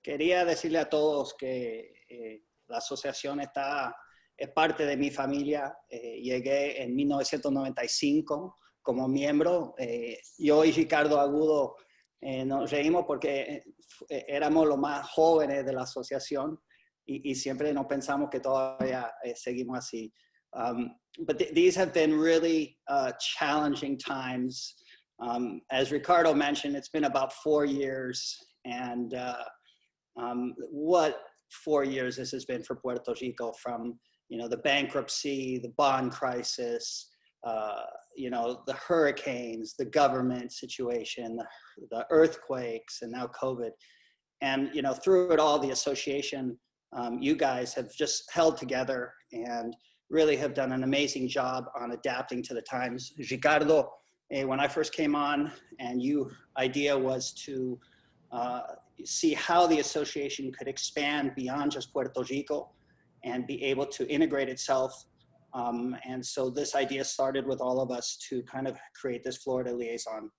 Quería decirle a todos que la asociación es parte de mi familia. Llegué en 1995 como miembro. Yo y Ricardo Agudo nos reímos porque éramos los más jóvenes de la asociación y siempre nos pensamos que todavía seguimos así. But these have been really challenging times. As Ricardo mentioned, it's been about 4 years, and what 4 years this has been for Puerto Rico, from the bankruptcy, the bond crisis, the hurricanes, the government situation, the earthquakes, and now COVID. And through it all, the association, you guys have just held together and really have done an amazing job on adapting to the times. Ricardo, when I first came on, and idea was to see how the association could expand beyond just Puerto Rico and be able to integrate itself. And so this idea started with all of us to kind of create this Florida liaison.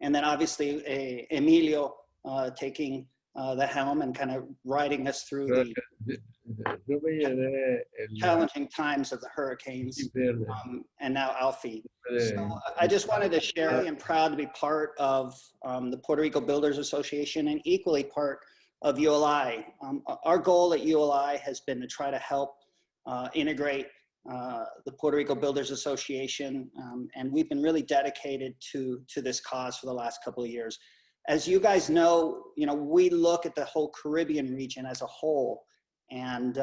And then obviously Emilio taking the helm and kind of riding us through the challenging times of the hurricanes, and now Alfie. So I just wanted to share, I'm proud to be part of the Puerto Rico Builders Association and equally part of ULI. Our goal at ULI has been to try to help integrate the Puerto Rico Builders Association, and we've been really dedicated to this cause for the last couple of years. As you guys know, we look at the whole Caribbean region as a whole, and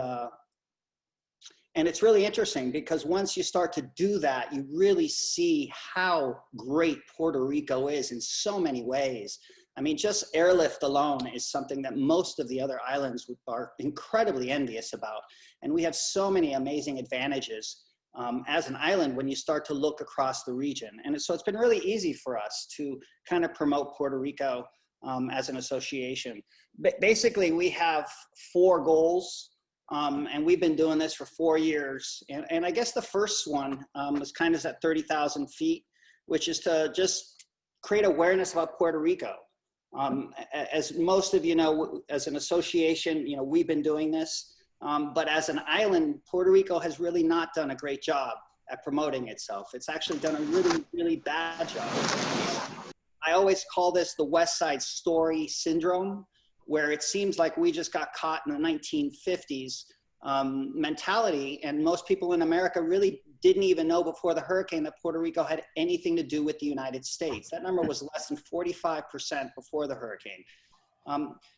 it's really interesting because once you start to do that, you really see how great Puerto Rico is in so many ways. I mean, just airlift alone is something that most of the other islands are incredibly envious about. And we have so many amazing advantages as an island when you start to look across the region. And so it's been really easy for us to kind of promote Puerto Rico as an association. Basically, we have 4 goals. And we've been doing this for 4 years. And I guess the first one was kind of at 30,000 feet, which is to just create awareness about Puerto Rico. As most of you know, as an association, we've been doing this. But as an island, Puerto Rico has really not done a great job at promoting itself. It's actually done a really, really bad job. I always call this the West Side Story syndrome, where it seems like we just got caught in the 1950s mentality, and most people in America really didn't even know before the hurricane that Puerto Rico had anything to do with the United States. That number was less than 45% before the hurricane.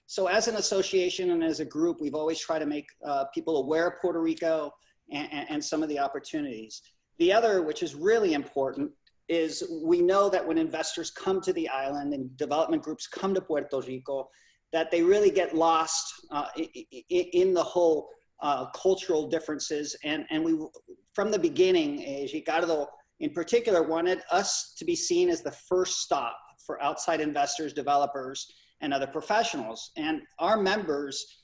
So as an association and as a group, we've always tried to make people aware of Puerto Rico and some of the opportunities. The other, which is really important, is we know that when investors come to the island and development groups come to Puerto Rico, that they really get lost in the whole cultural differences. And we, from the beginning, Ricardo in particular wanted us to be seen as the first stop for outside investors, developers, and other professionals. And our members,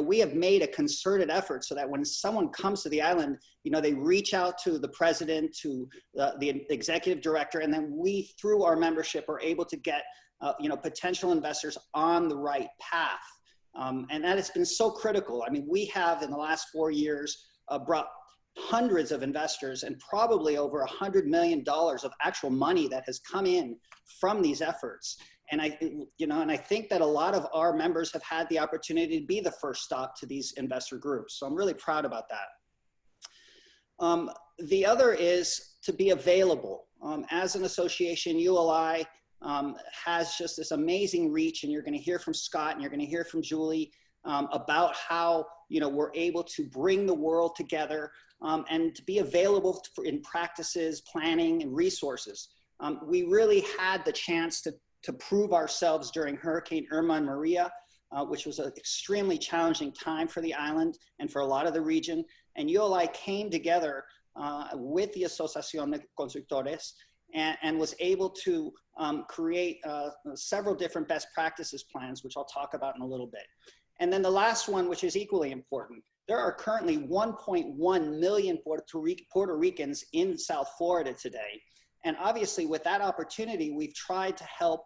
we have made a concerted effort so that when someone comes to the island, they reach out to the president, to the executive director, and then we, through our membership, are able to get potential investors on the right path. And that has been so critical. I mean, we have in the last 4 years brought hundreds of investors and probably over $100 million of actual money that has come in from these efforts. And I think that a lot of our members have had the opportunity to be the first stop to these investor groups. So I'm really proud about that. The other is to be available. As an association, ULI has just this amazing reach, and you're going to hear from Scott and you're going to hear from Julie about how we're able to bring the world together and to be available in practices, planning, and resources. We really had the chance to prove ourselves during Hurricane Irma and Maria, which was an extremely challenging time for the island and for a lot of the region. And ULI came together with the Asociación de Constructores and was able to create several different best practices plans, which I'll talk about in a little bit. And then the last one, which is equally important, there are currently 1.1 million Puerto Ricans in South Florida today. And obviously with that opportunity, we've tried to help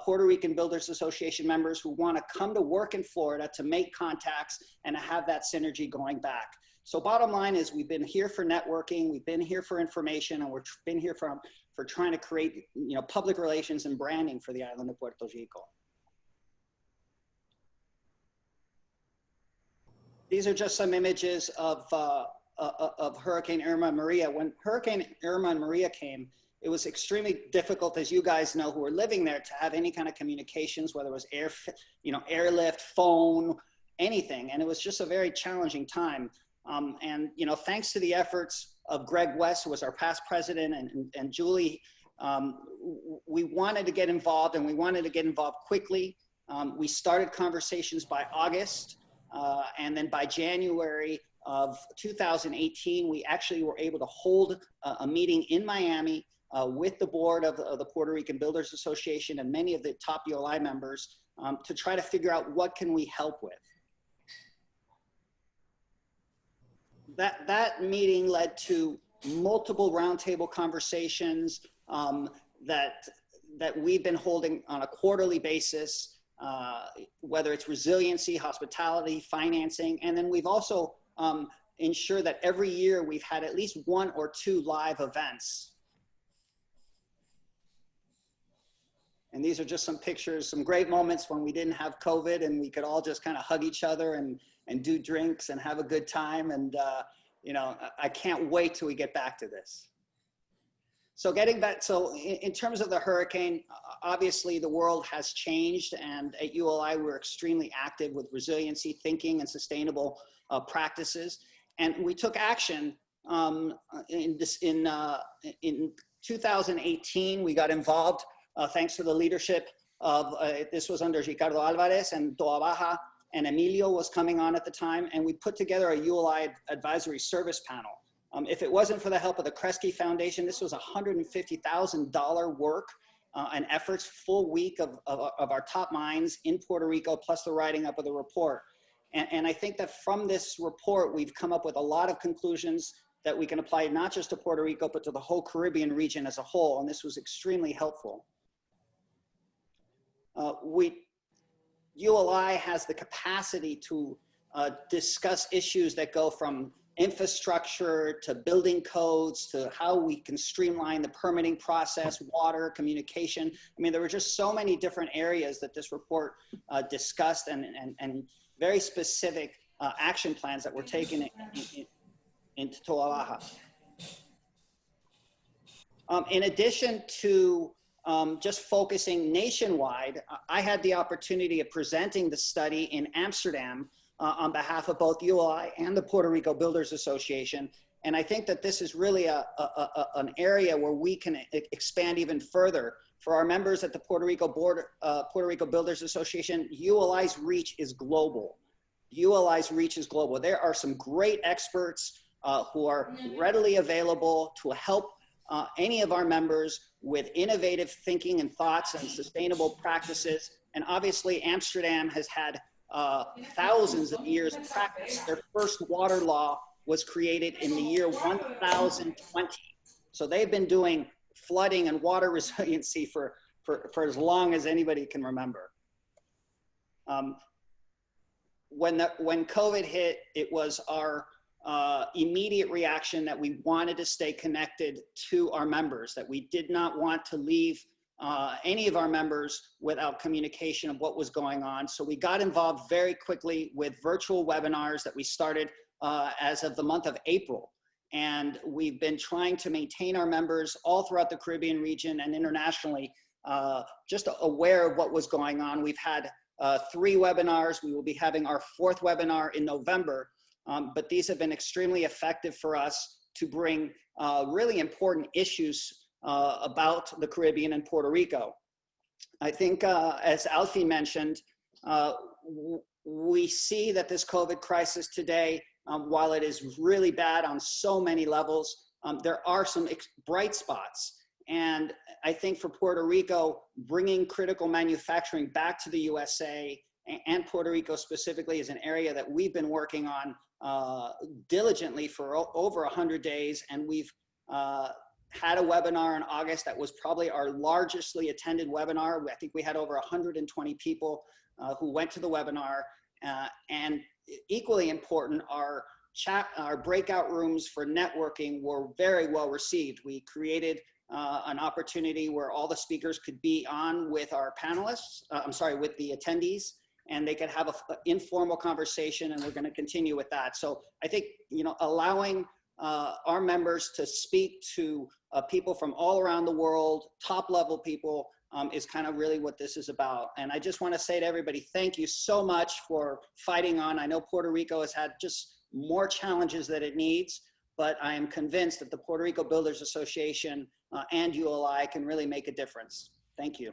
Puerto Rican Builders Association members who want to come to work in Florida to make contacts and to have that synergy going back. So bottom line is we've been here for networking, we've been here for information, and we've been here for trying to create, you know, public relations and branding for the island of Puerto Rico. These are just some images of Hurricane Irma and Maria. When Hurricane Irma and Maria came, it was extremely difficult, as you guys know, who were living there, to have any kind of communications, whether it was airlift, phone, anything. And it was just a very challenging time. And, you know, thanks to the efforts of Greg West, who was our past president, and Julie, we wanted to get involved, and we wanted to get involved quickly. We started conversations by August, and then by January of 2018, we actually were able to hold a meeting in Miami with the board of the Puerto Rican Builders Association and many of the top ULI members to try to figure out what can we help with. That meeting led to multiple roundtable conversations that we've been holding on a quarterly basis, whether it's resiliency, hospitality, financing, and then we've also ensured that every year we've had at least 1 or 2 live events. And these are just some pictures, some great moments when we didn't have COVID and we could all just kind of hug each other and do drinks and have a good time. And, you know, I can't wait till we get back to this. So getting back, so in terms of the hurricane, obviously the world has changed, and at ULI we're extremely active with resiliency thinking and sustainable practices. And we took action in 2018. We got involved thanks to the leadership of, this was under Ricardo Alvarez and Toa Baja, and Emilio was coming on at the time, and we put together a ULI advisory service panel. If it wasn't for the help of the Kresge Foundation, this was $150,000 work and efforts, full week of our top minds in Puerto Rico, plus the writing up of the report. And I think that from this report, we've come up with a lot of conclusions that we can apply not just to Puerto Rico, but to the whole Caribbean region as a whole, and this was extremely helpful. ULI has the capacity to discuss issues that go from infrastructure to building codes to how we can streamline the permitting process, water, communication. I mean, there were just so many different areas that this report discussed, and very specific action plans that were taken into Toa Baja. In addition to just focusing nationwide, I had the opportunity of presenting the study in Amsterdam on behalf of both ULI and the Puerto Rico Builders Association. And I think that this is really an area where we can expand even further. For our members at the Puerto Rico Builders Association, ULI's reach is global. ULI's reach is global. There are some great experts who are readily available to help any of our members with innovative thinking and thoughts and sustainable practices. And obviously Amsterdam has had thousands of years of practice. Their first water law was created in the year 1020. So they've been doing flooding and water resiliency for as long as anybody can remember. When COVID hit, it was our immediate reaction that we wanted to stay connected to our members, that we did not want to leave any of our members without communication of what was going on. So we got involved very quickly with virtual webinars that we started as of the month of April. And we've been trying to maintain our members all throughout the Caribbean region and internationally, just aware of what was going on. We've had 3 webinars. We will be having our 4th webinar in November. But these have been extremely effective for us to bring really important issues about the Caribbean and Puerto Rico. I think, as Alfie mentioned, we see that this COVID crisis today, while it is really bad on so many levels, there are some bright spots. And I think for Puerto Rico, bringing critical manufacturing back to the USA and Puerto Rico specifically is an area that we've been working on diligently for over 100 days. And we've had a webinar in August that was probably our largestly attended webinar. I think we had over 120 people who went to the webinar. And equally important, our breakout rooms for networking were very well received. We created an opportunity where all the speakers could be on with our panelists, with the attendees, and they could have an informal conversation, and we're going to continue with that. So I think, allowing our members to speak to people from all around the world, top level people, is kind of really what this is about. And I just want to say to everybody, thank you so much for fighting on. I know Puerto Rico has had just more challenges that it needs, but I am convinced that the Puerto Rico Builders Association and ULI can really make a difference. Thank you.